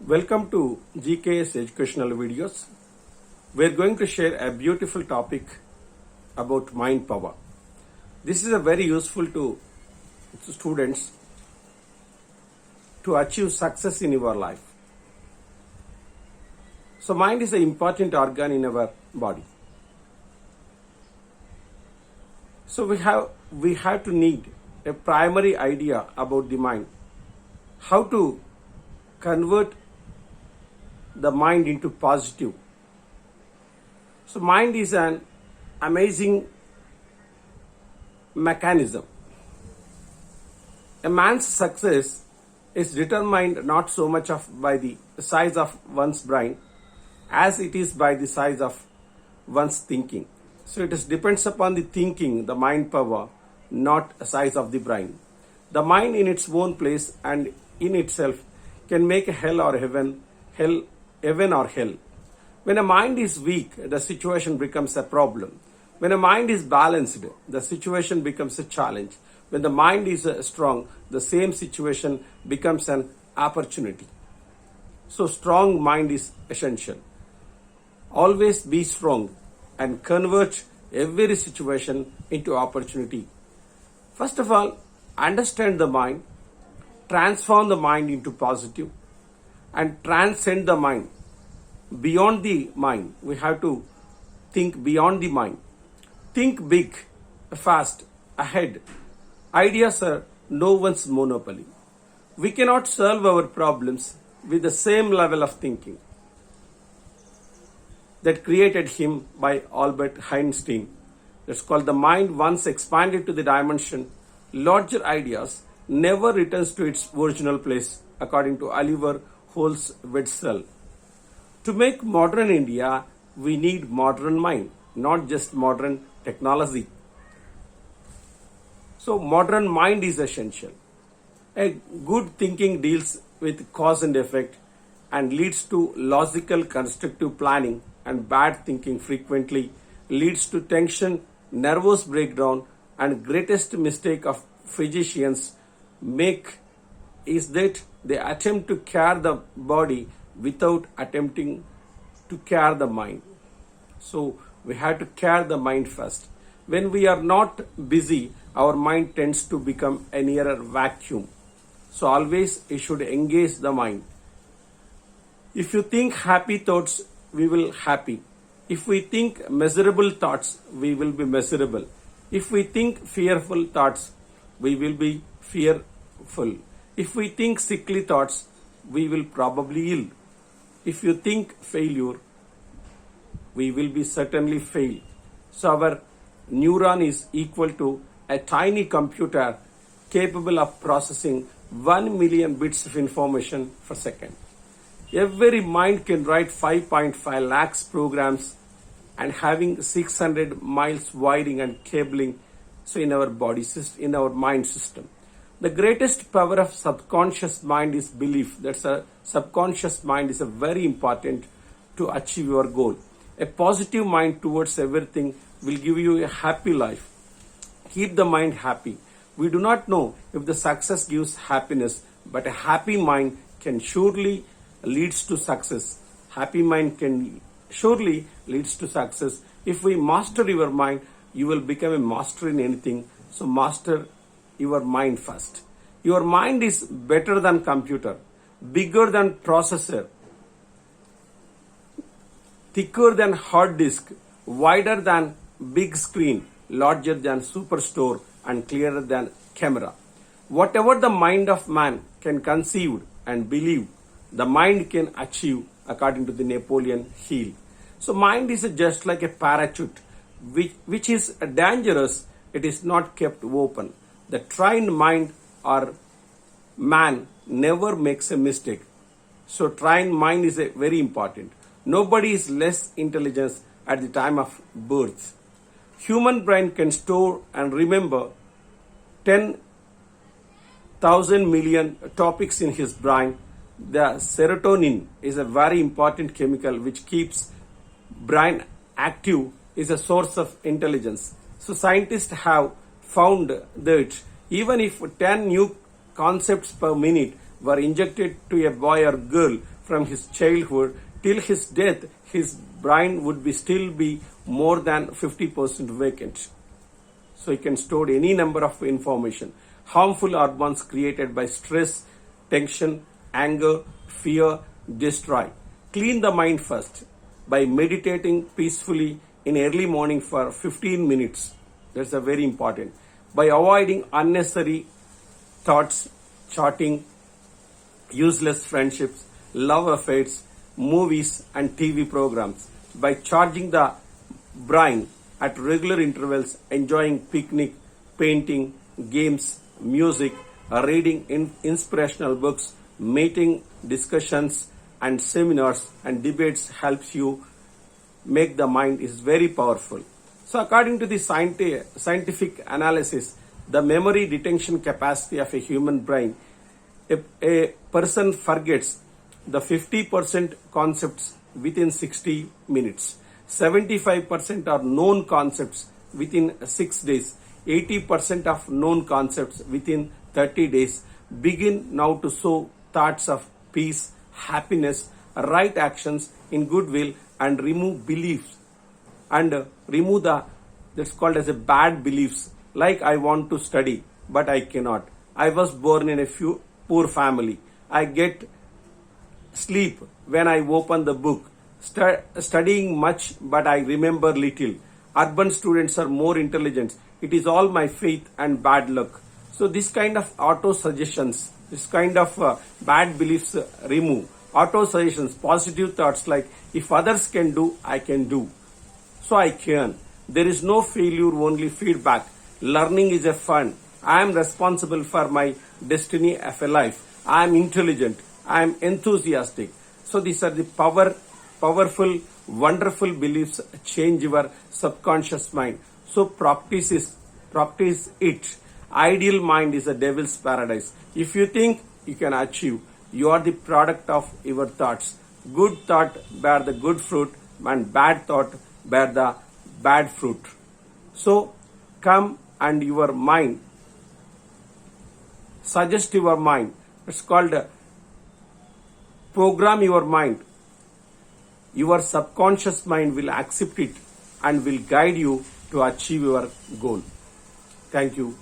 Welcome to GKS educational videos. We are going to share a beautiful topic about mind power. This is a very useful to students to achieve success in your life. So mind is an important organ in our body. So we have to need a primary idea about the mind. How to convert the mind into positive. So mind is an amazing mechanism. A man's success is determined not so much by the size of one's brain as it is by the size of one's thinking. So it depends upon the thinking, the mind power, not the size of the brain. The mind in its own place and in itself can make a hell or heaven or hell. When a mind is weak, the situation becomes a problem. When a mind is balanced, the situation becomes a challenge. When the mind is strong, the same situation becomes an opportunity. So strong mind is essential. Always be strong and convert every situation into opportunity. First of all, understand the mind, transform the mind into positive, and transcend the mind. Beyond the mind, we have to think beyond the mind. Think big, fast, ahead. Ideas are no one's monopoly. We cannot solve our problems with the same level of thinking that created him by Albert Einstein. That's called the mind once expanded to the dimension, larger ideas never returns to its original place, according to Oliver Holz-Wetzel. To make modern India, we need modern mind, not just modern technology. So modern mind is essential. A good thinking deals with cause and effect and leads to logical constructive planning, and bad thinking frequently leads to tension, nervous breakdown, and greatest mistake of physicians make is that they attempt to care the body without attempting to care the mind. So we have to care the mind first. When we are not busy, our mind tends to become a nearer vacuum. So always you should engage the mind. If you think happy thoughts, we will happy. If we think miserable thoughts, we will be miserable. If we think fearful thoughts, we will be fearful. If we think sickly thoughts, we will probably ill. If you think failure, we will be certainly fail. So our neuron is equal to a tiny computer capable of processing 1 million bits of information per second. Every mind can write 5.5 lakhs programs and having 600 miles wiring and cabling. So in our body system, in our mind system, the greatest power of subconscious mind is belief. That's a subconscious mind is a very important to achieve your goal. A positive mind towards everything will give you a happy life. Keep the mind happy. We do not know if the success gives happiness, but a happy mind can surely leads to success. Happy mind can surely leads to success. If we master your mind, you will become a master in anything. So master your mind first. Your mind is better than computer, bigger than processor, thicker than hard disk, wider than big screen, larger than superstore, and clearer than camera. Whatever the mind of man can conceive and believe, the mind can achieve, according to the Napoleon Hill. So mind is just like a parachute, which is dangerous. It is not kept open. The trained mind or man never makes a mistake. So trained mind is very important. Nobody is less intelligent at the time of birth. Human brain can store and remember 10,000 million topics in his brain. The serotonin is a very important chemical which keeps brain active, is a source of intelligence. So scientists have found that even if 10 new concepts per minute were injected to a boy or girl from his childhood till his death, his brain would be still be more than 50% vacant. So he can store any number of information. Harmful hormones created by stress, tension, anger, fear destroy. Clean the mind first by meditating peacefully in early morning for 15 minutes. That's a very important. By avoiding unnecessary thoughts, chatting, useless friendships, love affairs, movies and TV programs. By charging the brain at regular intervals, enjoying picnic, painting, games, music, reading inspirational books, meeting, discussions and seminars and debates helps you make the mind is very powerful. So according to the scientific analysis, the memory retention capacity of a human brain, a person forgets the 50% concepts within 60 minutes. 75% are known concepts within 6 days. 80% of known concepts within 30 days. Begin now to sow thoughts of peace, happiness, right actions in goodwill and remove beliefs and remove that's called as a bad beliefs like I want to study but I cannot. I was born in a poor family. I get sleep when I open the book. Studying much but I remember little. Urban students are more intelligent. It is all my faith and bad luck. So this kind of auto suggestions, this kind of bad beliefs remove. Auto suggestions, positive thoughts like if others can do, I can do. So I can. There is no failure, only feedback. Learning is a fun. I am responsible for my destiny of a life. I am intelligent. I am enthusiastic. So these are the powerful, wonderful beliefs change your subconscious mind. So practice it. Ideal mind is a devil's paradise. If you think you can achieve, you are the product of your thoughts. Good thought bear the good fruit and bad thought bear the bad fruit. So come and your mind, suggest your mind. It's called program your mind. Your subconscious mind will accept it and will guide you to achieve your goal. Thank you.